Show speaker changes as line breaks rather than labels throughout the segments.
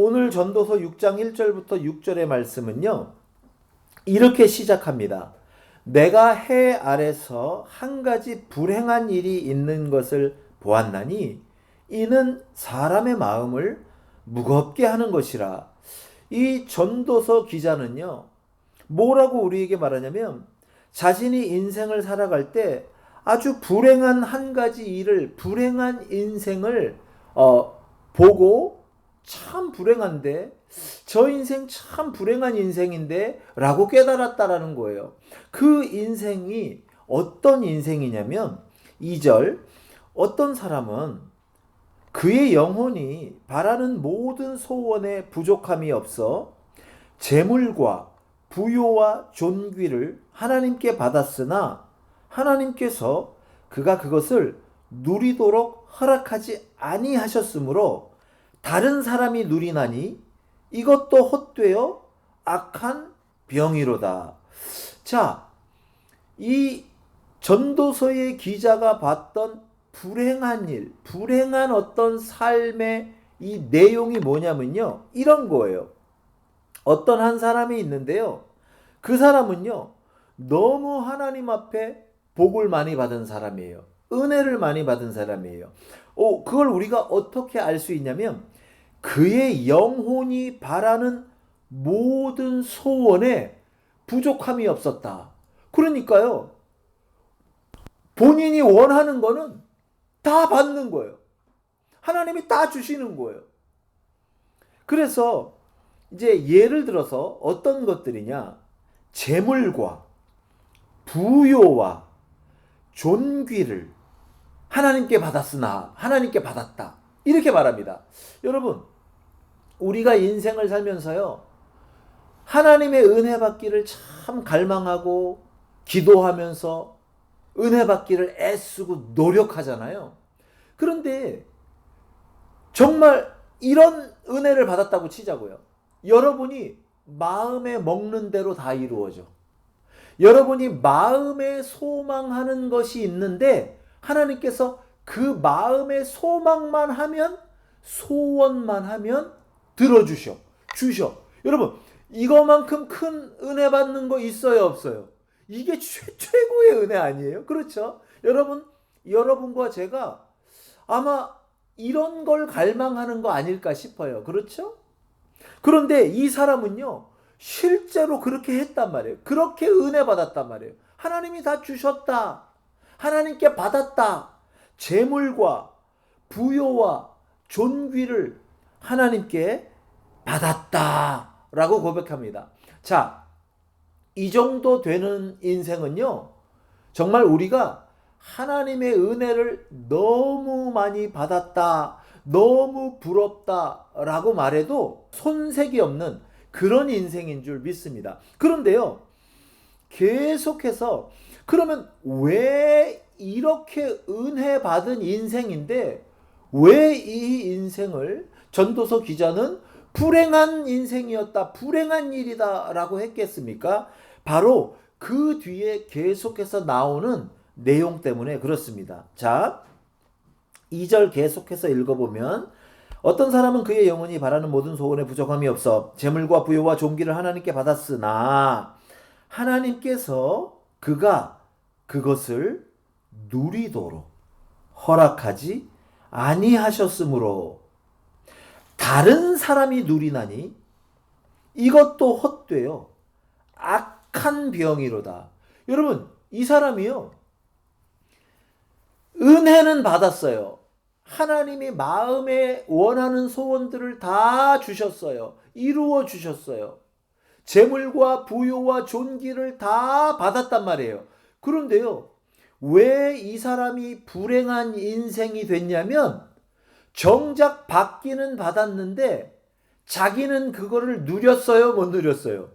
오늘 전도서 6장 1절부터 6절의 말씀은요, 이렇게 시작합니다. 내가 해 아래서 한 가지 불행한 일이 있는 것을 보았나니 이는 사람의 마음을 무겁게 하는 것이라. 이 전도서 기자는요, 뭐라고 우리에게 말하냐면 자신이 인생을 살아갈 때 아주 불행한 한 가지 일을, 불행한 인생을 보고 참 불행한데, 저 인생 참 불행한 인생인데 라고 깨달았다라는 거예요. 그 인생이 어떤 인생이냐면 2절, 어떤 사람은 그의 영혼이 바라는 모든 소원에 부족함이 없어 재물과 부요와 존귀를 하나님께 받았으나 하나님께서 그가 그것을 누리도록 허락하지 아니하셨으므로 다른 사람이 누리나니 이것도 헛되어 악한 병이로다. 자, 이 전도서의 기자가 봤던 불행한 일, 불행한 어떤 삶의 이 내용이 뭐냐면요, 이런 거예요. 어떤 한 사람이 있는데요, 그 사람은요, 너무 하나님 앞에 복을 많이 받은 사람이에요. 은혜를 많이 받은 사람이에요. 그걸 우리가 어떻게 알 수 있냐면 그의 영혼이 바라는 모든 소원에 부족함이 없었다. 그러니까요, 본인이 원하는 거는 다 받는 거예요. 하나님이 다 주시는 거예요. 그래서 이제 예를 들어서 어떤 것들이냐, 재물과 부요와 존귀를 하나님께 받았으나 하나님께 받았다, 이렇게 말합니다. 여러분, 우리가 인생을 살면서요, 하나님의 은혜 받기를 참 갈망하고 기도하면서 은혜 받기를 애쓰고 노력하잖아요. 그런데 정말 이런 은혜를 받았다고 치자고요. 여러분이 마음에 먹는 대로 다 이루어져. 여러분이 마음에 소망하는 것이 있는데 하나님께서 그 마음의 소망만 하면, 소원만 하면 들어주셔, 주셔. 여러분, 이거만큼 큰 은혜 받는 거 있어요, 없어요? 이게 최고의 은혜 아니에요? 그렇죠? 여러분과 제가 아마 이런 걸 갈망하는 거 아닐까 싶어요. 그렇죠? 그런데 이 사람은요, 실제로 그렇게 했단 말이에요. 그렇게 은혜 받았단 말이에요. 하나님이 다 주셨다. 하나님께 받았다. 재물과 부요와 존귀를 하나님께 받았다 라고 고백합니다. 자, 이 정도 되는 인생은요, 정말 우리가 하나님의 은혜를 너무 많이 받았다, 너무 부럽다 라고 말해도 손색이 없는 그런 인생인 줄 믿습니다. 그런데요, 계속해서 그러면 왜 이렇게 은혜 받은 인생인데 왜 이 인생을 전도서 기자는 불행한 인생이었다, 불행한 일이다 라고 했겠습니까? 바로 그 뒤에 계속해서 나오는 내용 때문에 그렇습니다. 자, 2절 계속해서 읽어보면 어떤 사람은 그의 영혼이 바라는 모든 소원에 부족함이 없어 재물과 부요와 존귀를 하나님께 받았으나 하나님께서 그가 그것을 누리도록 허락하지 아니하셨으므로 다른 사람이 누리나니 이것도 헛되어 악한 병이로다. 여러분, 이 사람이요, 은혜는 받았어요. 하나님이 마음에 원하는 소원들을 다 주셨어요. 이루어 주셨어요. 재물과 부요와 존귀를 다 받았단 말이에요. 그런데요, 왜 이 사람이 불행한 인생이 됐냐면 정작 받기는 받았는데 자기는 그거를 누렸어요, 못 누렸어요?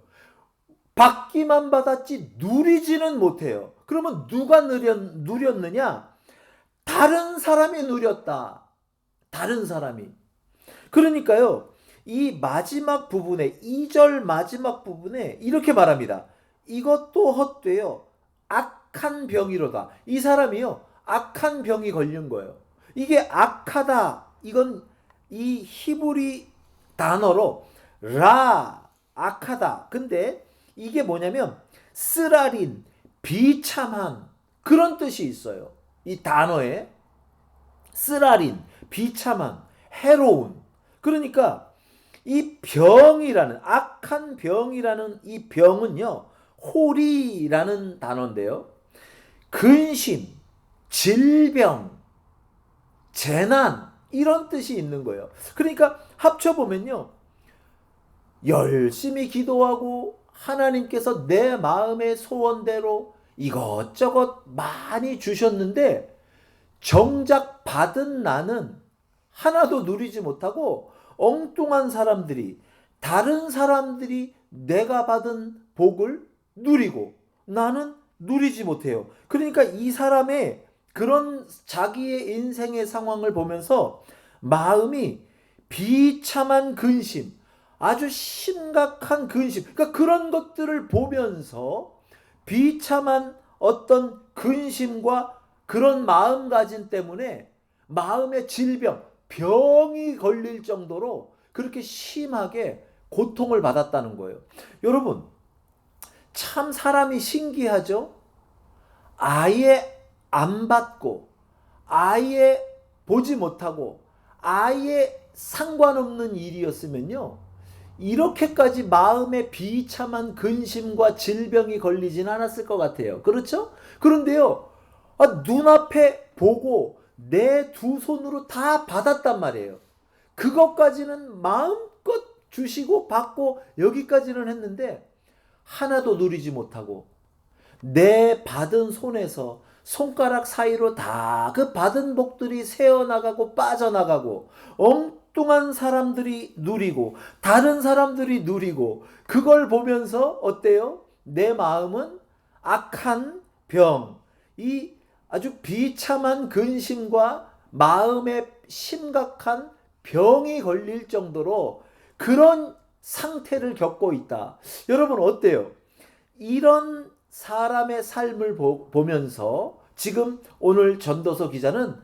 받기만 받았지 누리지는 못해요. 그러면 누가 누렸느냐? 다른 사람이 누렸다. 다른 사람이. 그러니까요, 이 마지막 부분에, 2절 마지막 부분에 이렇게 말합니다. 이것도 헛되어 악한 병이로다. 이 사람이요, 악한 병이 걸린 거예요. 이게 악하다, 이건 이 히브리 단어로 라, 악하다. 근데 이게 뭐냐면 쓰라린, 비참한 그런 뜻이 있어요. 이 단어에 쓰라린, 비참한, 해로운. 그러니까 이 병이라는 악한 병이라는 이 병은요. 호리라는 단어인데요. 근심, 질병, 재난 이런 뜻이 있는 거예요. 그러니까 합쳐보면요. 열심히 기도하고 하나님께서 내 마음의 소원대로 이것저것 많이 주셨는데 정작 받은 나는 하나도 누리지 못하고 엉뚱한 사람들이 다른 사람들이 내가 받은 복을 누리고 나는 누리지 못해요. 그러니까 이 사람의 그런 자기의 인생의 상황을 보면서 마음이 비참한 근심, 아주 심각한 근심, 그러니까 그런 것들을 보면서 비참한 어떤 근심과 그런 마음가짐 때문에 마음의 질병, 병이 걸릴 정도로 그렇게 심하게 고통을 받았다는 거예요. 여러분, 참 사람이 신기하죠? 아예 안 받고, 아예 보지 못하고, 아예 상관없는 일이었으면요. 이렇게까지 마음에 비참한 근심과 질병이 걸리진 않았을 것 같아요. 그렇죠? 그런데요, 눈앞에 보고 내 두 손으로 다 받았단 말이에요. 그것까지는 마음껏 주시고 받고 여기까지는 했는데 하나도 누리지 못하고 내 받은 손에서 손가락 사이로 다 그 받은 복들이 새어나가고 빠져나가고 엉뚱한 사람들이 누리고 다른 사람들이 누리고 그걸 보면서 어때요? 내 마음은 악한 병, 이 아주 비참한 근심과 마음에 심각한 병이 걸릴 정도로 그런 상태를 겪고 있다. 여러분 어때요? 이런 사람의 삶을 보면서 지금 오늘 전도서 기자는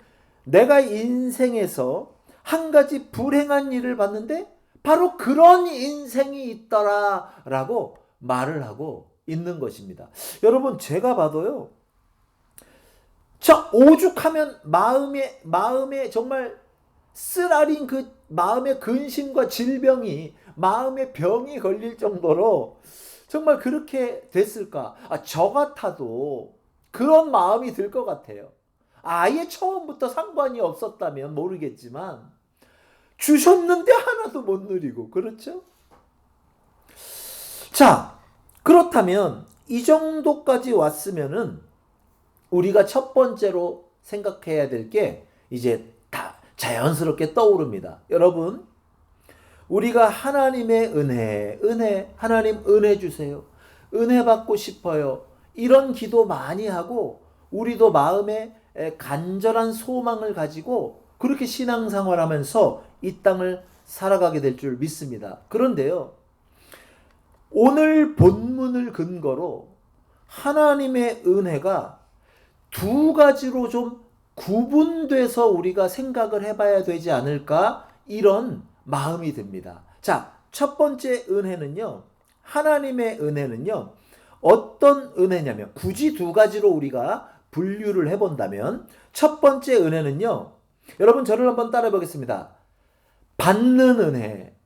내가 인생에서 한 가지 불행한 일을 봤는데 바로 그런 인생이 있더라라고 말을 하고 있는 것입니다. 여러분 제가 봐도요. 자, 오죽하면 마음에 정말 쓰라린 그 마음의 근심과 질병이 마음의 병이 걸릴 정도로 정말 그렇게 됐을까? 저 같아도 그런 마음이 들 것 같아요. 아예 처음부터 상관이 없었다면 모르겠지만 주셨는데 하나도 못 누리고 그렇죠? 자, 그렇다면 이 정도까지 왔으면은 우리가 첫 번째로 생각해야 될 게 이제 다 자연스럽게 떠오릅니다. 여러분, 우리가 하나님의 은혜, 하나님 은혜 주세요. 은혜 받고 싶어요. 이런 기도 많이 하고 우리도 마음에 간절한 소망을 가지고 그렇게 신앙생활하면서 이 땅을 살아가게 될 줄 믿습니다. 그런데요. 오늘 본문을 근거로 하나님의 은혜가 두 가지로 좀 구분돼서 우리가 생각을 해봐야 되지 않을까 이런 마음이 듭니다. 자, 첫 번째 은혜는요. 하나님의 은혜는요. 어떤 은혜냐면 굳이 두 가지로 우리가 분류를 해본다면 첫 번째 은혜는요. 여러분 저를 한번 따라해 보겠습니다. 받는 은혜.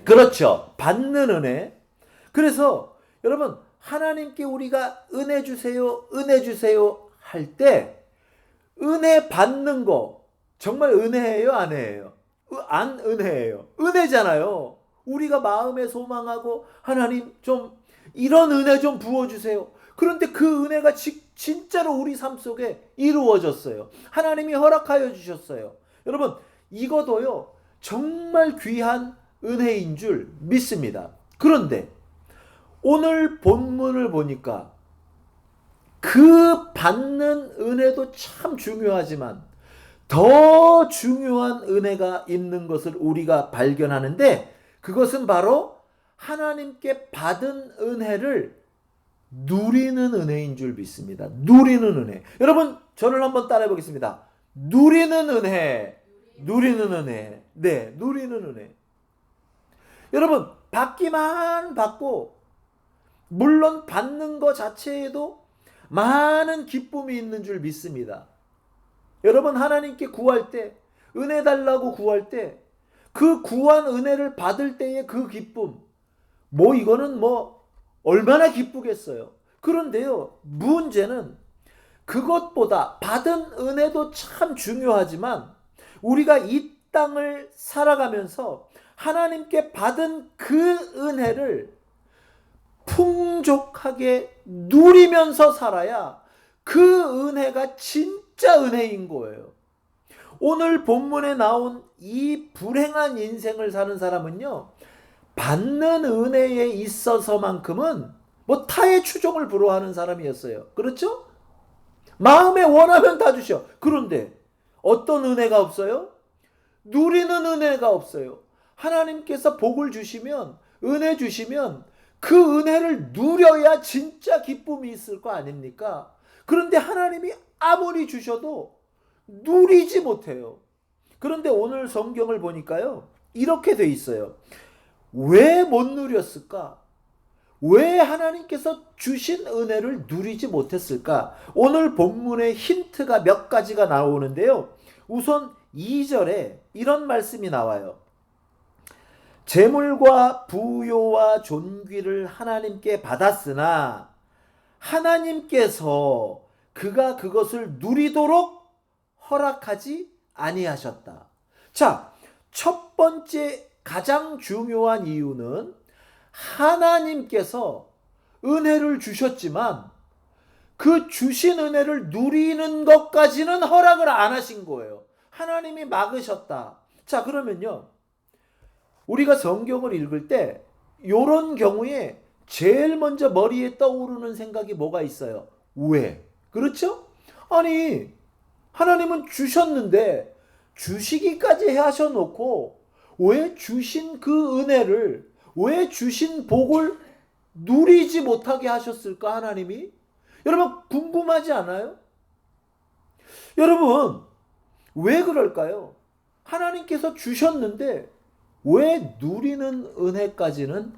그렇죠. 받는 은혜. 그래서 여러분 하나님께 우리가 은혜 주세요. 은혜 주세요. 할 때 은혜 받는 거 정말 은혜예요? 안 은혜예요? 안 은혜예요. 은혜잖아요. 우리가 마음에 소망하고 하나님 좀 이런 은혜 좀 부어주세요. 그런데 그 은혜가 진짜로 우리 삶 속에 이루어졌어요. 하나님이 허락하여 주셨어요. 여러분 이거도요 정말 귀한 은혜인 줄 믿습니다. 그런데 오늘 본문을 보니까 그 받는 은혜도 참 중요하지만 더 중요한 은혜가 있는 것을 우리가 발견하는데 그것은 바로 하나님께 받은 은혜를 누리는 은혜인 줄 믿습니다. 누리는 은혜. 여러분 저를 한번 따라해 보겠습니다. 누리는 은혜. 누리는 은혜. 네, 누리는 은혜. 여러분, 받기만 받고, 물론 받는 것 자체에도 많은 기쁨이 있는 줄 믿습니다. 여러분, 하나님께 구할 때, 은혜 달라고 구할 때, 그 구한 은혜를 받을 때의 그 기쁨, 이거는 얼마나 기쁘겠어요. 그런데요, 문제는 그것보다 받은 은혜도 참 중요하지만 우리가 이 땅을 살아가면서 하나님께 받은 그 은혜를 풍족하게 누리면서 살아야 그 은혜가 진짜 은혜인 거예요. 오늘 본문에 나온 이 불행한 인생을 사는 사람은요, 받는 은혜에 있어서만큼은 타의 추종을 불허하는 사람이었어요. 그렇죠? 마음에 원하면 다 주셔. 그런데 어떤 은혜가 없어요? 누리는 은혜가 없어요. 하나님께서 복을 주시면, 은혜 주시면 그 은혜를 누려야 진짜 기쁨이 있을 거 아닙니까? 그런데 하나님이 아무리 주셔도 누리지 못해요. 그런데 오늘 성경을 보니까요, 이렇게 돼 있어요. 왜 못 누렸을까? 왜 하나님께서 주신 은혜를 누리지 못했을까? 오늘 본문의 힌트가 몇 가지가 나오는데요. 우선 2절에 이런 말씀이 나와요. 재물과 부요와 존귀를 하나님께 받았으나 하나님께서 그가 그것을 누리도록 허락하지 아니하셨다. 자, 첫 번째 가장 중요한 이유는 하나님께서 은혜를 주셨지만 그 주신 은혜를 누리는 것까지는 허락을 안 하신 거예요. 하나님이 막으셨다. 자, 그러면요, 우리가 성경을 읽을 때 이런 경우에 제일 먼저 머리에 떠오르는 생각이 뭐가 있어요? 왜? 그렇죠? 아니, 하나님은 주셨는데 주시기까지 하셔놓고 왜 주신 그 은혜를, 왜 주신 복을 누리지 못하게 하셨을까, 하나님이? 여러분, 궁금하지 않아요? 여러분, 왜 그럴까요? 하나님께서 주셨는데 왜 누리는 은혜까지는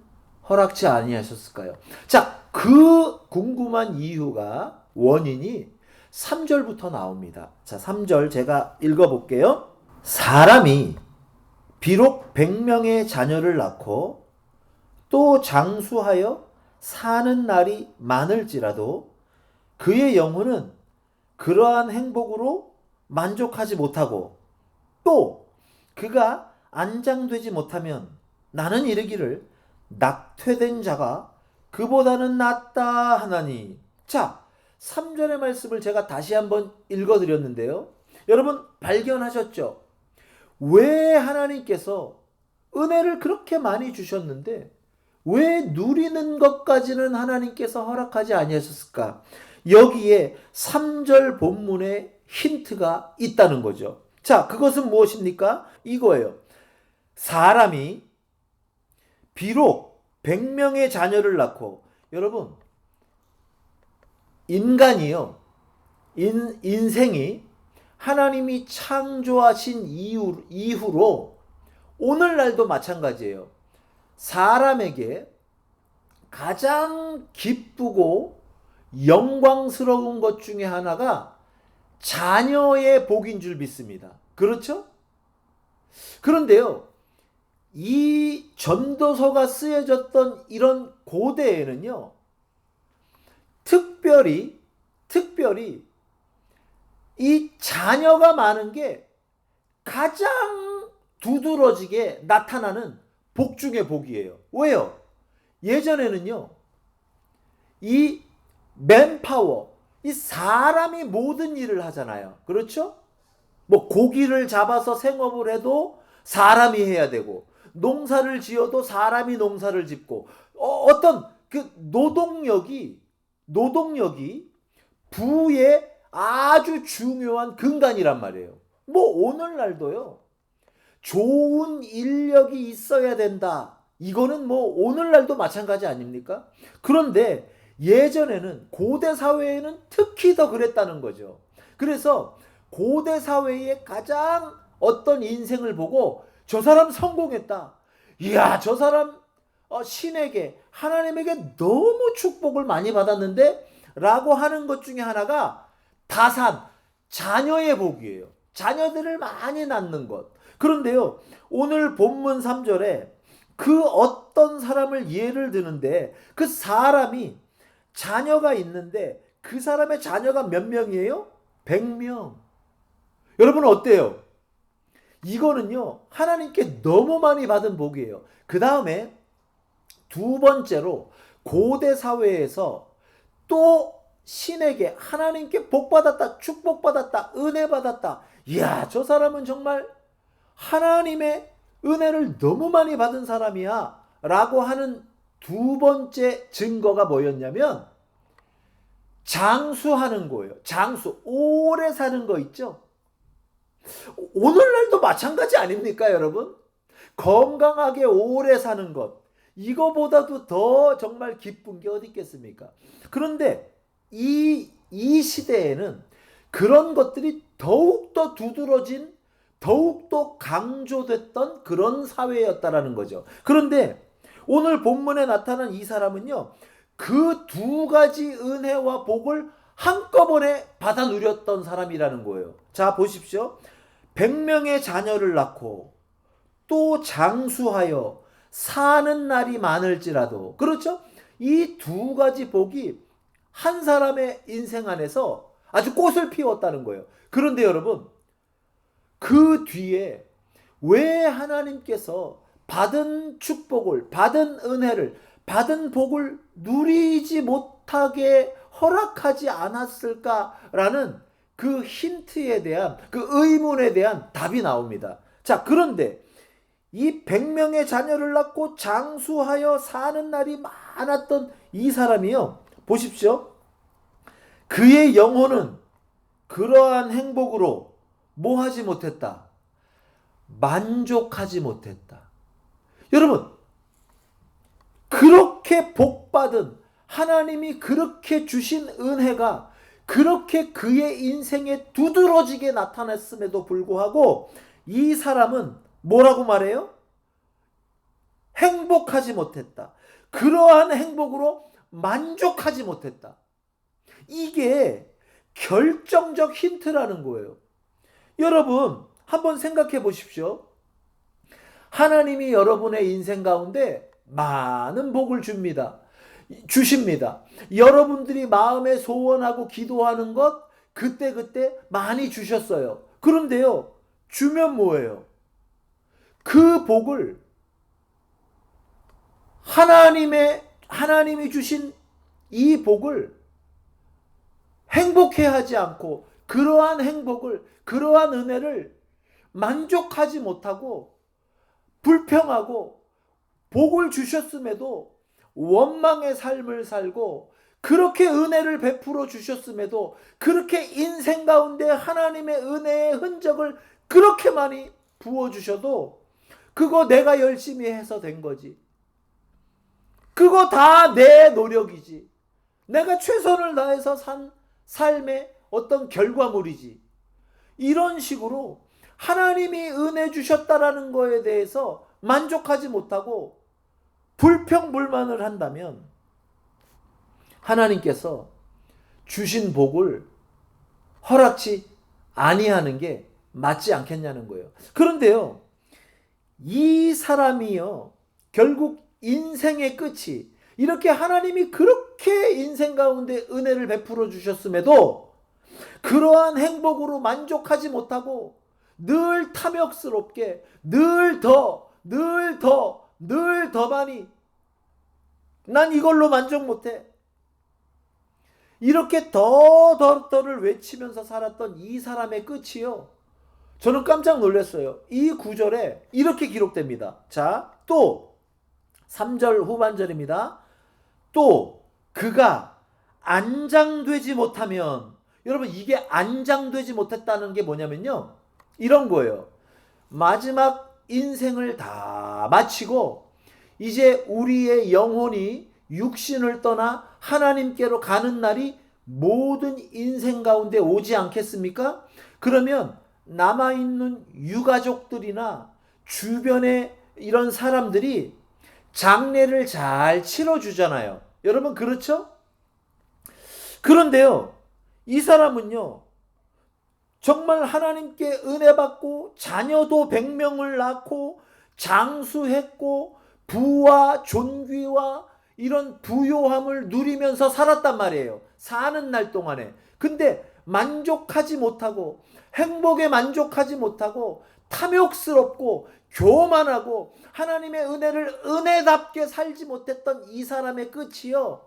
허락지 아니하셨을까요? 자, 그 궁금한 이유가, 원인이 3절부터 나옵니다. 자, 3절 제가 읽어볼게요. 사람이 비록 100명의 자녀를 낳고 또 장수하여 사는 날이 많을지라도 그의 영혼은 그러한 행복으로 만족하지 못하고, 또 그가 안장되지 못하면 나는 이르기를 낙퇴된 자가 그보다는 낫다 하나니. 자, 3절의 말씀을 제가 다시 한번 읽어드렸는데요. 여러분, 발견하셨죠? 왜 하나님께서 은혜를 그렇게 많이 주셨는데 왜 누리는 것까지는 하나님께서 허락하지 아니하셨을까? 여기에 3절 본문에 힌트가 있다는 거죠. 자, 그것은 무엇입니까? 이거예요. 사람이 비록 100명의 자녀를 낳고, 여러분, 인간이요, 인생이 하나님이 창조하신 이후로 오늘날도 마찬가지예요. 사람에게 가장 기쁘고 영광스러운 것 중에 하나가 자녀의 복인 줄 믿습니다. 그렇죠? 그런데요, 이 전도서가 쓰여졌던 이런 고대에는요, 특별히 이 자녀가 많은 게 가장 두드러지게 나타나는 복 중의 복이에요. 왜요? 예전에는요, 이 맨파워, 이 사람이 모든 일을 하잖아요. 그렇죠? 고기를 잡아서 생업을 해도 사람이 해야 되고, 농사를 지어도 사람이 농사를 짓고, 어떤 그 노동력이 부의 아주 중요한 근간이란 말이에요. 오늘날도요, 좋은 인력이 있어야 된다. 이거는 오늘날도 마찬가지 아닙니까? 그런데 예전에는, 고대 사회에는 특히 더 그랬다는 거죠. 그래서 고대 사회의 가장 어떤 인생을 보고 저 사람 성공했다, 이야, 저 사람 신에게, 하나님에게 너무 축복을 많이 받았는데 라고 하는 것 중에 하나가 다산, 자녀의 복이에요. 자녀들을 많이 낳는 것. 그런데요, 오늘 본문 3절에 그 어떤 사람을 예를 드는데, 그 사람이 자녀가 있는데 그 사람의 자녀가 몇 명이에요? 100명. 여러분 어때요? 이거는요, 하나님께 너무 많이 받은 복이에요. 그 다음에 두 번째로 고대 사회에서 또 신에게, 하나님께 복받았다, 축복받았다, 은혜받았다. 이야, 저 사람은 정말 하나님의 은혜를 너무 많이 받은 사람이야 라고 하는 두 번째 증거가 뭐였냐면 장수하는 거예요. 장수, 오래 사는 거 있죠. 오늘날도 마찬가지 아닙니까, 여러분? 건강하게 오래 사는 것, 이거보다도 더 정말 기쁜 게 어디 있겠습니까? 그런데 이 시대에는 그런 것들이 더욱더 두드러진, 더욱더 강조됐던 그런 사회였다라는 거죠. 그런데 오늘 본문에 나타난 이 사람은요, 그 두 가지 은혜와 복을 한꺼번에 받아 누렸던 사람이라는 거예요. 자, 보십시오. 100명의 자녀를 낳고 또 장수하여 사는 날이 많을지라도, 그렇죠? 이 두 가지 복이 한 사람의 인생 안에서 아주 꽃을 피웠다는 거예요. 그런데 여러분, 그 뒤에 왜 하나님께서 받은 축복을, 받은 은혜를, 받은 복을 누리지 못하게 허락하지 않았을까라는 그 힌트에 대한, 그 의문에 대한 답이 나옵니다. 자, 그런데 이 100명의 자녀를 낳고 장수하여 사는 날이 많았던 이 사람이요, 보십시오. 그의 영혼은 그러한 행복으로 뭐 하지 못했다? 만족하지 못했다. 여러분, 그렇게 복받은, 하나님이 그렇게 주신 은혜가 그렇게 그의 인생에 두드러지게 나타났음에도 불구하고 이 사람은 뭐라고 말해요? 행복하지 못했다. 그러한 행복으로 만족하지 못했다. 이게 결정적 힌트라는 거예요. 여러분, 한번 생각해 보십시오. 하나님이 여러분의 인생 가운데 많은 복을 주십니다. 여러분들이 마음에 소원하고 기도하는 것 그때그때 많이 주셨어요. 그런데요, 주면 뭐예요? 그 복을 하나님이 주신 이 복을 행복해하지 않고, 그러한 행복을, 그러한 은혜를 만족하지 못하고 불평하고, 복을 주셨음에도 원망의 삶을 살고, 그렇게 은혜를 베풀어 주셨음에도, 그렇게 인생 가운데 하나님의 은혜의 흔적을 그렇게 많이 부어주셔도 그거 내가 열심히 해서 된 거지, 그거 다 내 노력이지, 내가 최선을 다해서 산 삶의 어떤 결과물이지, 이런 식으로 하나님이 은혜 주셨다라는 거에 대해서 만족하지 못하고 불평불만을 한다면 하나님께서 주신 복을 허락치 아니하는 게 맞지 않겠냐는 거예요. 그런데요, 이 사람이요, 결국 인생의 끝이, 이렇게 하나님이 그렇게 인생 가운데 은혜를 베풀어 주셨음에도 그러한 행복으로 만족하지 못하고 늘 탐욕스럽게 늘 더 많이, 난 이걸로 만족 못해, 이렇게 더를 외치면서 살았던 이 사람의 끝이요, 저는 깜짝 놀랐어요. 이 구절에 이렇게 기록됩니다. 자, 또 3절 후반절입니다. 또 그가 안장되지 못하면, 여러분 이게 안장되지 못했다는 게 뭐냐면요, 이런 거예요. 마지막 인생을 다 마치고 이제 우리의 영혼이 육신을 떠나 하나님께로 가는 날이 모든 인생 가운데 오지 않겠습니까? 그러면 남아있는 유가족들이나 주변의 이런 사람들이 장례를 잘 치러주잖아요. 여러분 그렇죠? 그런데요, 이 사람은요, 정말 하나님께 은혜 받고 자녀도 100명을 낳고 장수했고 부와 존귀와 이런 부요함을 누리면서 살았단 말이에요. 사는 날 동안에. 근데 만족하지 못하고 행복에 만족하지 못하고 탐욕스럽고 교만하고 하나님의 은혜를 은혜답게 살지 못했던 이 사람의 끝이요,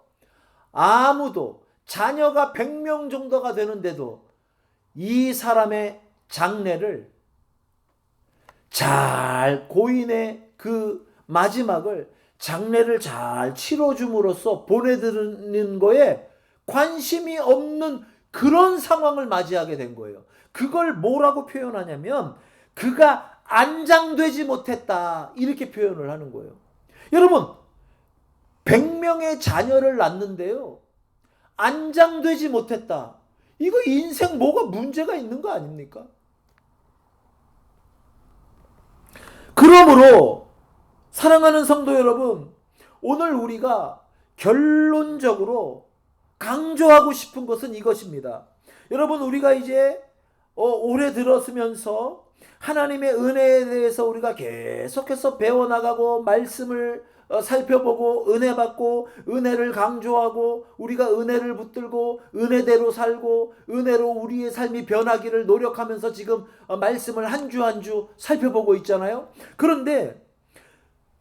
아무도, 자녀가 100명 정도가 되는데도 이 사람의 장례를 잘, 고인의 그 마지막을 장례를 잘 치러줌으로써 보내드리는 거에 관심이 없는 그런 상황을 맞이하게 된 거예요. 그걸 뭐라고 표현하냐면 그가 안장되지 못했다, 이렇게 표현을 하는 거예요. 여러분 100명의 자녀를 낳는데요, 안장되지 못했다. 이거 인생 뭐가 문제가 있는 거 아닙니까? 그러므로 사랑하는 성도 여러분, 오늘 우리가 결론적으로 강조하고 싶은 것은 이것입니다. 여러분 우리가 이제 올해 들었으면서 하나님의 은혜에 대해서 우리가 계속해서 배워나가고 말씀을 살펴보고 은혜 받고 은혜를 강조하고 우리가 은혜를 붙들고 은혜대로 살고 은혜로 우리의 삶이 변하기를 노력하면서 지금 말씀을 한 주 한 주 살펴보고 있잖아요. 그런데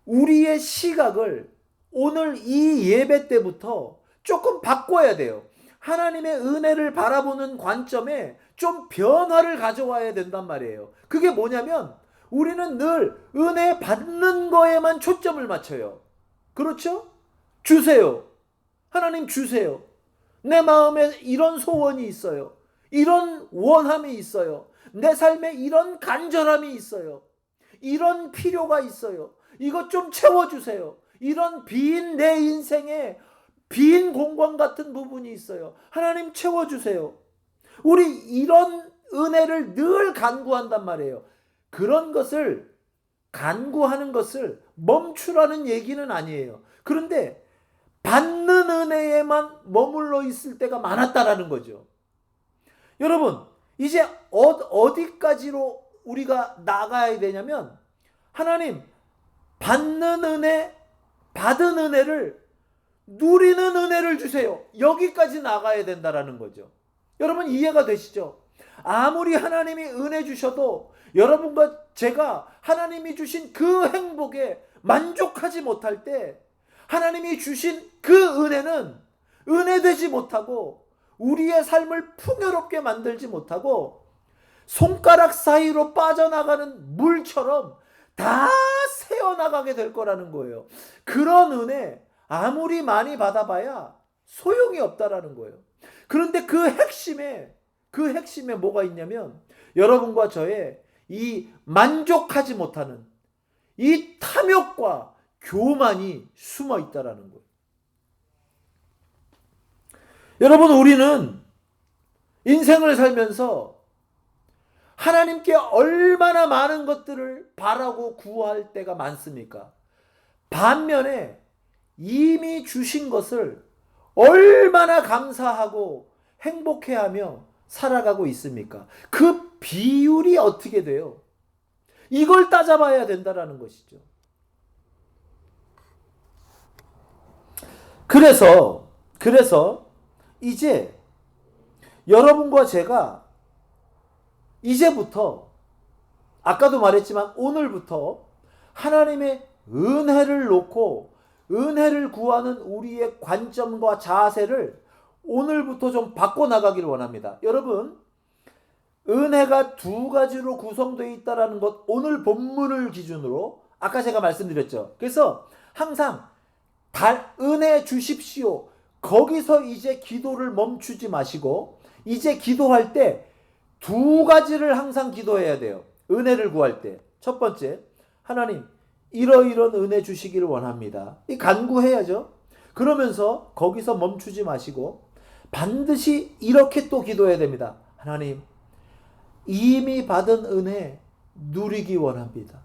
우리의 시각을 오늘 이 예배 때부터 조금 바꿔야 돼요. 하나님의 은혜를 바라보는 관점에 좀 변화를 가져와야 된단 말이에요. 그게 뭐냐면 우리는 늘 은혜 받는 거에만 초점을 맞춰요. 그렇죠? 주세요. 하나님 주세요. 내 마음에 이런 소원이 있어요. 이런 원함이 있어요. 내 삶에 이런 간절함이 있어요. 이런 필요가 있어요. 이것 좀 채워주세요. 이런 빈 내 인생에 빈 공간 같은 부분이 있어요. 하나님 채워주세요. 우리 이런 은혜를 늘 간구한단 말이에요. 그런 것을, 간구하는 것을 멈추라는 얘기는 아니에요. 그런데 받는 은혜에만 머물러 있을 때가 많았다라는 거죠. 여러분 이제 어디까지로 우리가 나가야 되냐면 하나님 받는 은혜, 받은 은혜를 누리는 은혜를 주세요. 여기까지 나가야 된다라는 거죠. 여러분 이해가 되시죠? 아무리 하나님이 은혜 주셔도 여러분과 제가 하나님이 주신 그 행복에 만족하지 못할 때 하나님이 주신 그 은혜는 은혜되지 못하고 우리의 삶을 풍요롭게 만들지 못하고 손가락 사이로 빠져나가는 물처럼 다 새어나가게 될 거라는 거예요. 그런 은혜 아무리 많이 받아봐야 소용이 없다라는 거예요. 그런데 그 핵심에 뭐가 있냐면 여러분과 저의 이 만족하지 못하는 이 탐욕과 교만이 숨어 있다라는 거예요. 여러분 우리는 인생을 살면서 하나님께 얼마나 많은 것들을 바라고 구할 때가 많습니까? 반면에 이미 주신 것을 얼마나 감사하고 행복해하며 살아가고 있습니까? 그 비율이 어떻게 돼요? 이걸 따져봐야 된다라는 것이죠. 그래서 이제 여러분과 제가 이제부터, 아까도 말했지만 오늘부터 하나님의 은혜를 놓고 은혜를 구하는 우리의 관점과 자세를 오늘부터 좀 바꿔나가기를 원합니다. 여러분 은혜가 두 가지로 구성되어 있다는 것 오늘 본문을 기준으로 아까 제가 말씀드렸죠. 그래서 항상 은혜 주십시오. 거기서 이제 기도를 멈추지 마시고 이제 기도할 때 두 가지를 항상 기도해야 돼요. 은혜를 구할 때. 첫 번째, 하나님 이러이런 은혜 주시기를 원합니다. 이 간구해야죠. 그러면서 거기서 멈추지 마시고 반드시 이렇게 또 기도해야 됩니다. 하나님 이미 받은 은혜 누리기 원합니다.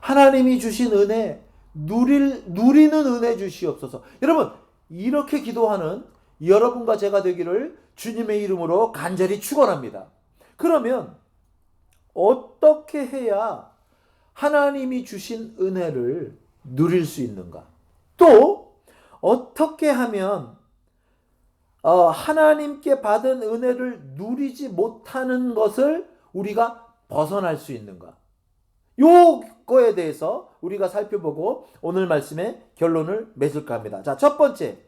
하나님이 주신 은혜, 누리는 은혜 주시옵소서. 여러분, 이렇게 기도하는 여러분과 제가 되기를 주님의 이름으로 간절히 축원합니다. 그러면 어떻게 해야 하나님이 주신 은혜를 누릴 수 있는가? 또 어떻게 하면 하나님께 받은 은혜를 누리지 못하는 것을 우리가 벗어날 수 있는가? 요거에 대해서 우리가 살펴보고 오늘 말씀의 결론을 맺을까 합니다. 자, 첫 번째,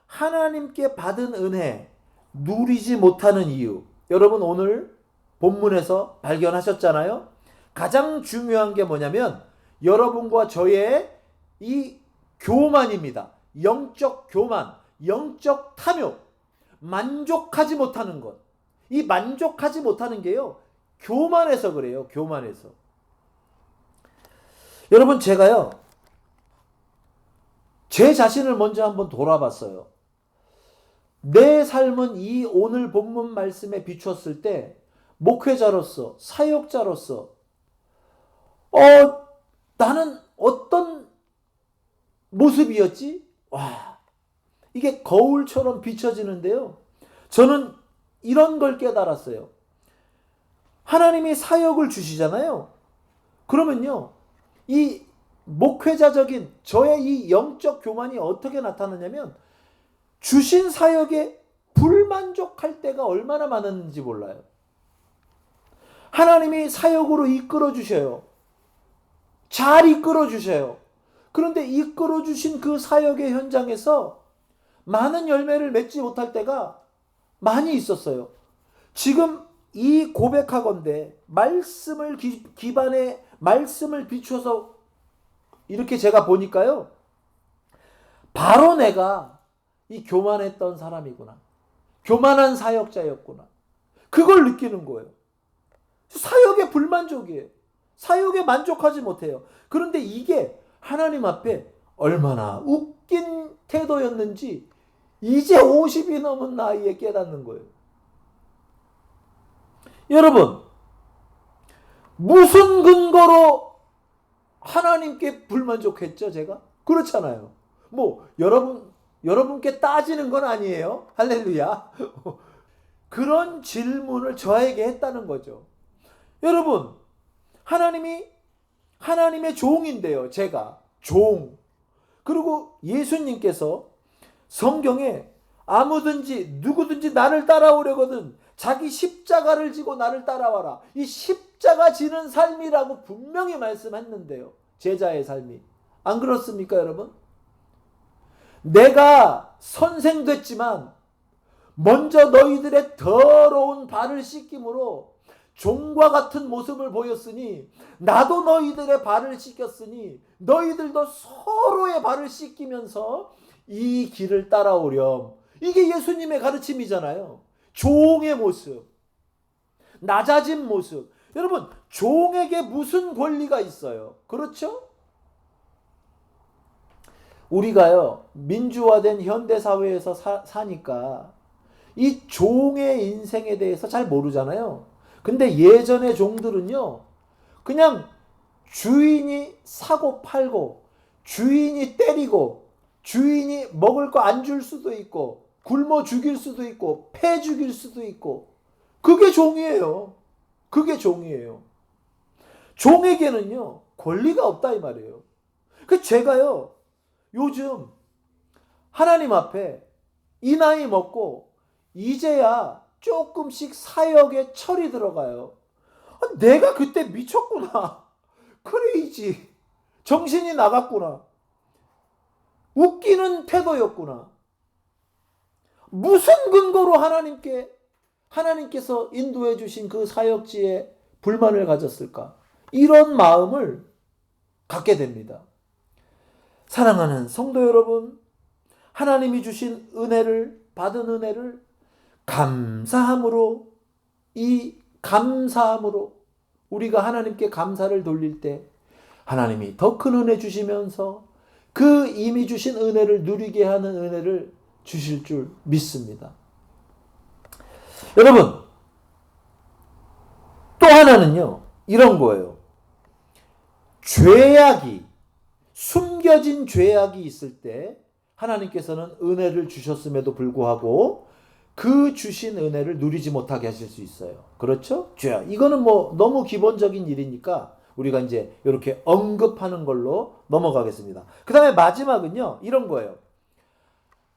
하나님께 받은 은혜 누리지 못하는 이유. 여러분 오늘 본문에서 발견하셨잖아요. 가장 중요한 게 뭐냐면 여러분과 저의 이 교만입니다. 영적 교만, 영적 탐욕, 만족하지 못하는 것. 이 만족하지 못하는 게요, 교만해서 그래요. 교만해서. 여러분, 제가요, 제 자신을 먼저 한번 돌아봤어요. 내 삶은 이 오늘 본문 말씀에 비추었을 때 목회자로서, 사역자로서 나는 어떤 모습이었지? 와, 이게 거울처럼 비춰지는데요. 저는 이런 걸 깨달았어요. 하나님이 사역을 주시잖아요. 그러면요, 이 목회자적인 저의 이 영적 교만이 어떻게 나타나냐면 주신 사역에 불만족할 때가 얼마나 많았는지 몰라요. 하나님이 사역으로 이끌어 주셔요. 잘 이끌어 주셔요. 그런데 이끌어 주신 그 사역의 현장에서 많은 열매를 맺지 못할 때가 많이 있었어요. 지금 이 고백하건대 말씀을 기반에 말씀을 비추어서 이렇게 제가 보니까요, 바로 내가 이 교만했던 사람이구나. 교만한 사역자였구나. 그걸 느끼는 거예요. 사역에 불만족이에요. 사역에 만족하지 못해요. 그런데 이게 하나님 앞에 얼마나 웃긴 태도였는지 이제 50이 넘은 나이에 깨닫는 거예요. 여러분, 무슨 근거로 하나님께 불만족했죠, 제가? 그렇잖아요. 뭐 여러분께 따지는 건 아니에요. 할렐루야. 그런 질문을 저에게 했다는 거죠. 여러분, 하나님의 종인데요. 제가 종. 그리고 예수님께서 성경에 아무든지 누구든지 나를 따라오려거든 자기 십자가를 지고 나를 따라와라. 이 십자가 지는 삶이라고 분명히 말씀했는데요. 제자의 삶이. 안 그렇습니까, 여러분? 내가 선생 됐지만 먼저 너희들의 더러운 발을 씻김으로 종과 같은 모습을 보였으니 나도 너희들의 발을 씻겼으니 너희들도 서로의 발을 씻기면서 이 길을 따라오렴. 이게 예수님의 가르침이잖아요. 종의 모습, 낮아진 모습. 여러분, 종에게 무슨 권리가 있어요? 그렇죠? 우리가요, 민주화된 현대사회에서 사니까 이 종의 인생에 대해서 잘 모르잖아요. 근데 예전의 종들은요, 그냥 주인이 사고 팔고, 주인이 때리고, 주인이 먹을 거 안 줄 수도 있고, 굶어 죽일 수도 있고, 패 죽일 수도 있고, 그게 종이에요. 그게 종이에요. 종에게는요, 권리가 없다 이 말이에요. 그 제가요, 요즘 하나님 앞에 이 나이 먹고 이제야 조금씩 사역에 철이 들어가요. 내가 그때 미쳤구나. 크레이지. 정신이 나갔구나. 웃기는 태도였구나. 무슨 근거로 하나님께서 인도해 주신 그 사역지에 불만을 가졌을까? 이런 마음을 갖게 됩니다. 사랑하는 성도 여러분, 하나님이 주신 받은 은혜를 감사함으로 우리가 하나님께 감사를 돌릴 때 하나님이 더 큰 은혜 주시면서 그 이미 주신 은혜를 누리게 하는 은혜를 주실 줄 믿습니다. 여러분, 또 하나는요, 이런 거예요. 죄악이, 숨겨진 죄악이 있을 때 하나님께서는 은혜를 주셨음에도 불구하고 그 주신 은혜를 누리지 못하게 하실 수 있어요. 그렇죠? 죄악. 이거는 뭐 너무 기본적인 일이니까 우리가 이제 이렇게 언급하는 걸로 넘어가겠습니다. 그 다음에 마지막은요, 이런 거예요.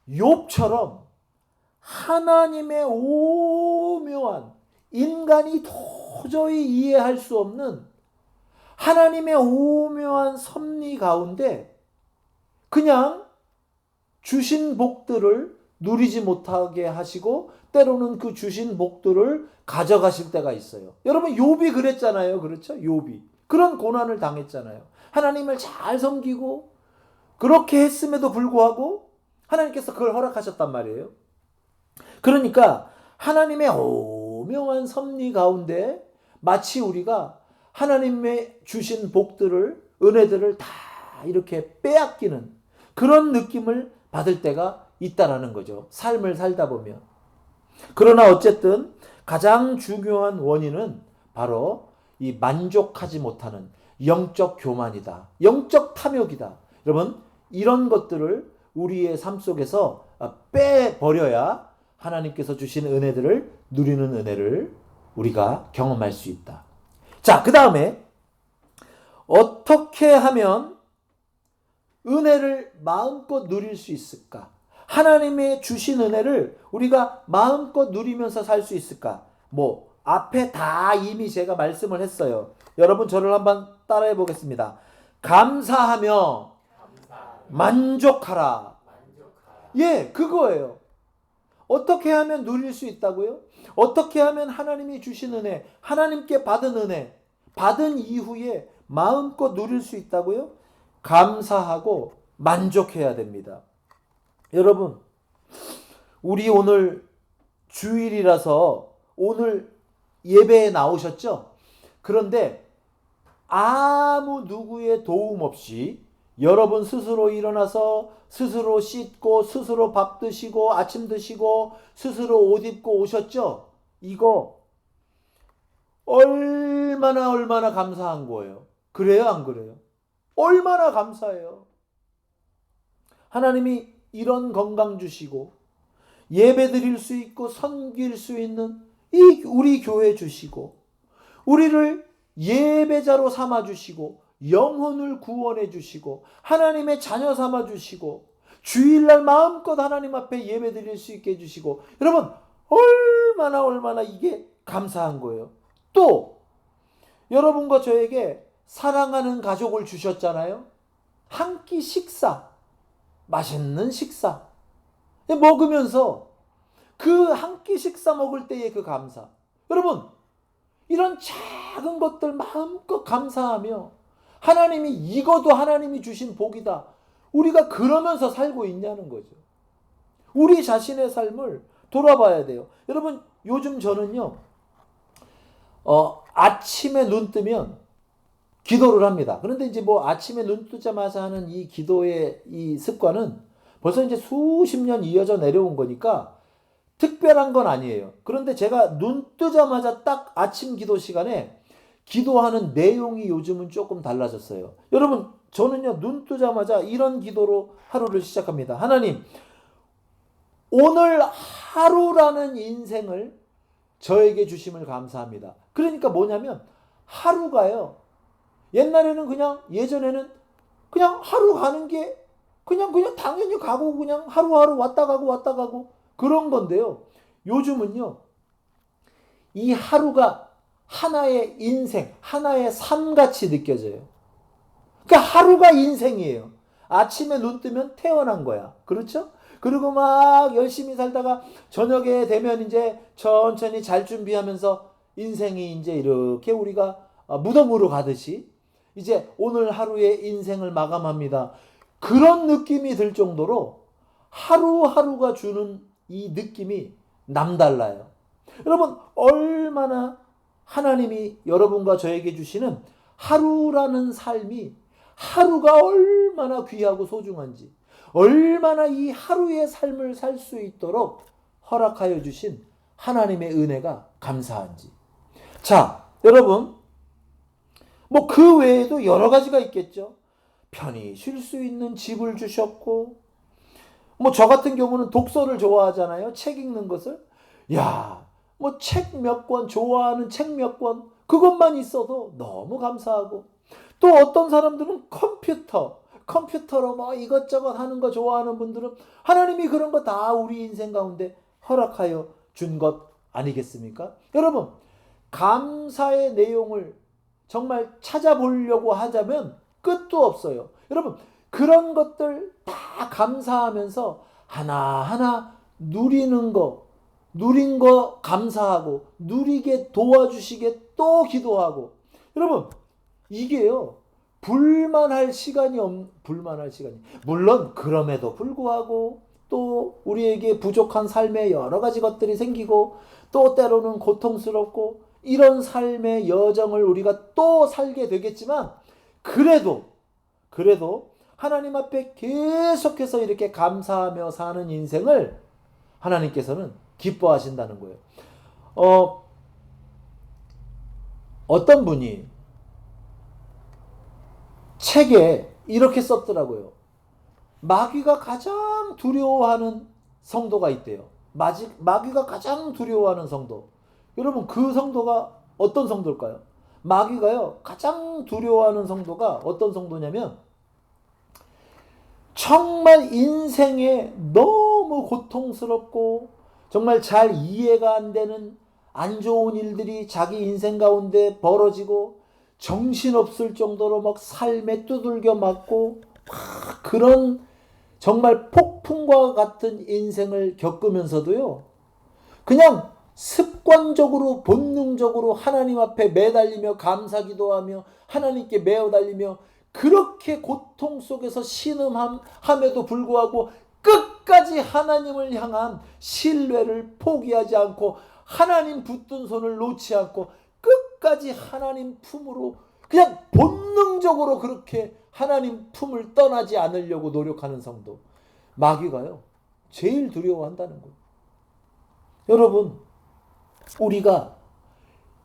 욥처럼 하나님의 오묘한, 인간이 도저히 이해할 수 없는 하나님의 오묘한 섭리 가운데 그냥 주신 복들을 누리지 못하게 하시고 때로는 그 주신 복들을 가져가실 때가 있어요. 여러분, 욥이 그랬잖아요. 그렇죠? 욥이 그런 고난을 당했잖아요. 하나님을 잘 섬기고 그렇게 했음에도 불구하고 하나님께서 그걸 허락하셨단 말이에요. 그러니까 하나님의 오묘한 섭리 가운데 마치 우리가 하나님의 주신 복들을, 은혜들을 다 이렇게 빼앗기는 그런 느낌을 받을 때가 있다라는 거죠. 삶을 살다 보면. 그러나 어쨌든 가장 중요한 원인은 바로 이 만족하지 못하는 영적 교만이다. 영적 탐욕이다. 여러분, 이런 것들을 우리의 삶 속에서 빼버려야 하나님께서 주신 은혜들을 누리는 은혜를 우리가 경험할 수 있다. 자, 그 다음에 어떻게 하면 은혜를 마음껏 누릴 수 있을까? 하나님의 주신 은혜를 우리가 마음껏 누리면서 살 수 있을까? 뭐 앞에 다 이미 제가 말씀을 했어요. 여러분, 저를 한번 따라해 보겠습니다. 감사하며 만족하라. 예, 그거예요. 어떻게 하면 누릴 수 있다고요? 어떻게 하면 하나님이 주신 은혜, 하나님께 받은 은혜, 받은 이후에 마음껏 누릴 수 있다고요? 감사하고 만족해야 됩니다. 여러분, 우리 오늘 주일이라서 오늘 예배에 나오셨죠? 그런데 아무 누구의 도움 없이 여러분 스스로 일어나서 스스로 씻고 스스로 밥 드시고 아침 드시고 스스로 옷 입고 오셨죠? 이거 얼마나 감사한 거예요. 그래요, 안 그래요? 얼마나 감사해요. 하나님이 이런 건강 주시고 예배 드릴 수 있고 섬길 수 있는 이 우리 교회 주시고 우리를 예배자로 삼아 주시고 영혼을 구원해 주시고 하나님의 자녀 삼아 주시고 주일날 마음껏 하나님 앞에 예배 드릴 수 있게 해 주시고 여러분, 얼마나 이게 감사한 거예요. 또 여러분과 저에게 사랑하는 가족을 주셨잖아요. 한 끼 식사, 맛있는 식사 먹으면서 그 한 끼 식사 먹을 때의 그 감사. 여러분, 이런 작은 것들 마음껏 감사하며 하나님이 이것도 하나님이 주신 복이다. 우리가 그러면서 살고 있냐는 거죠. 우리 자신의 삶을 돌아봐야 돼요. 여러분, 요즘 저는요, 아침에 눈 뜨면 기도를 합니다. 그런데 이제 뭐 아침에 눈 뜨자마자 하는 이 기도의 이 습관은 벌써 이제 수십 년 이어져 내려온 거니까 특별한 건 아니에요. 그런데 제가 눈 뜨자마자 딱 아침 기도 시간에 기도하는 내용이 요즘은 조금 달라졌어요. 여러분, 저는요, 눈 뜨자마자 이런 기도로 하루를 시작합니다. 하나님, 오늘 하루라는 인생을 저에게 주심을 감사합니다. 그러니까 뭐냐면 하루가요, 옛날에는 그냥 예전에는 그냥 하루 가는 게 그냥 당연히 가고 그냥 하루하루 왔다 가고 그런 건데요. 요즘은요, 이 하루가 하나의 인생, 하나의 삶같이 느껴져요. 그러니까 하루가 인생이에요. 아침에 눈 뜨면 태어난 거야. 그렇죠? 그리고 막 열심히 살다가 저녁에 되면 이제 천천히 잘 준비하면서 인생이 이제 이렇게 우리가 무덤으로 가듯이 이제 오늘 하루의 인생을 마감합니다. 그런 느낌이 들 정도로 하루하루가 주는 이 느낌이 남달라요. 여러분, 얼마나 하나님이 여러분과 저에게 주시는 하루라는 삶이 하루가 얼마나 귀하고 소중한지, 얼마나 이 하루의 삶을 살 수 있도록 허락하여 주신 하나님의 은혜가 감사한지. 자, 여러분, 뭐 그 외에도 여러 가지가 있겠죠. 편히 쉴 수 있는 집을 주셨고, 뭐 저 같은 경우는 독서를 좋아하잖아요. 책 읽는 것을. 야, 뭐 책 몇 권, 좋아하는 책 몇 권, 그것만 있어도 너무 감사하고, 또 어떤 사람들은 컴퓨터로 뭐 이것저것 하는 거 좋아하는 분들은 하나님이 그런 거 다 우리 인생 가운데 허락하여 준 것 아니겠습니까? 여러분, 감사의 내용을 정말 찾아보려고 하자면 끝도 없어요. 여러분, 그런 것들 다 감사하면서 하나하나 누린 거 감사하고, 누리게 도와주시게 또 기도하고. 여러분, 이게요, 불만할 시간이. 물론, 그럼에도 불구하고, 또 우리에게 부족한 삶의 여러 가지 것들이 생기고, 또 때로는 고통스럽고, 이런 삶의 여정을 우리가 또 살게 되겠지만, 그래도 하나님 앞에 계속해서 이렇게 감사하며 사는 인생을 하나님께서는 기뻐하신다는 거예요. 어떤 분이 책에 이렇게 썼더라고요. 마귀가 가장 두려워하는 성도가 있대요. 마귀가 가장 두려워하는 성도. 여러분, 그 성도가 어떤 성도일까요? 마귀가요, 가장 두려워하는 성도가 어떤 성도냐면, 정말 인생에 너무 고통스럽고 정말 잘 이해가 안 되는 안 좋은 일들이 자기 인생 가운데 벌어지고, 정신없을 정도로 막 삶에 두들겨 맞고 막 그런 정말 폭풍과 같은 인생을 겪으면서도요, 그냥 습관적으로 본능적으로 하나님 앞에 매달리며 감사기도하며 하나님께 매어달리며, 그렇게 고통 속에서 신음함에도 불구하고 끝까지 하나님을 향한 신뢰를 포기하지 않고, 하나님 붙든 손을 놓지 않고 끝까지 하나님 품으로 그냥 본능적으로 그렇게 하나님 품을 떠나지 않으려고 노력하는 성도, 마귀가요 제일 두려워한다는 거예요. 여러분, 우리가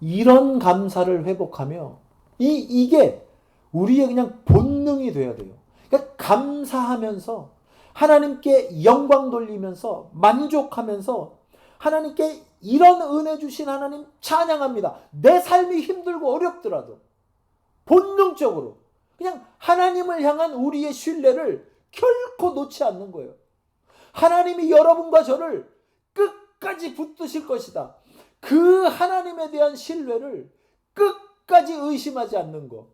이런 감사를 회복하며 이게 우리의 그냥 본능이 돼야 돼요. 그러니까 감사하면서 하나님께 영광 돌리면서 만족하면서 하나님께 이런 은혜 주신 하나님 찬양합니다. 내 삶이 힘들고 어렵더라도 본능적으로 그냥 하나님을 향한 우리의 신뢰를 결코 놓지 않는 거예요. 하나님이 여러분과 저를 끝까지 붙드실 것이다. 그 하나님에 대한 신뢰를 끝까지 의심하지 않는 것.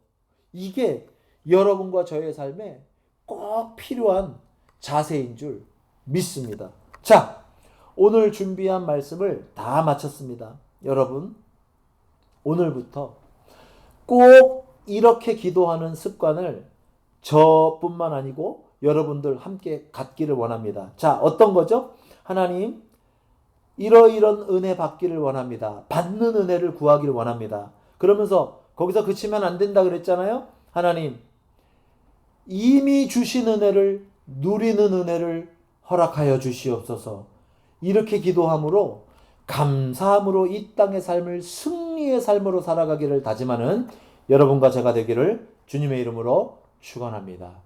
이게 여러분과 저의 삶에 꼭 필요한 자세인 줄 믿습니다. 자, 오늘 준비한 말씀을 다 마쳤습니다. 여러분, 오늘부터 꼭 이렇게 기도하는 습관을 저뿐만 아니고 여러분들 함께 갖기를 원합니다. 자, 어떤 거죠? 하나님, 이러이런 은혜 받기를 원합니다. 받는 은혜를 구하기를 원합니다. 그러면서 거기서 그치면 안 된다 그랬잖아요. 하나님, 이미 주신 은혜를 누리는 은혜를 허락하여 주시옵소서. 이렇게 기도함으로, 감사함으로 이 땅의 삶을 승리의 삶으로 살아가기를 다짐하는 여러분과 제가 되기를 주님의 이름으로 축원합니다.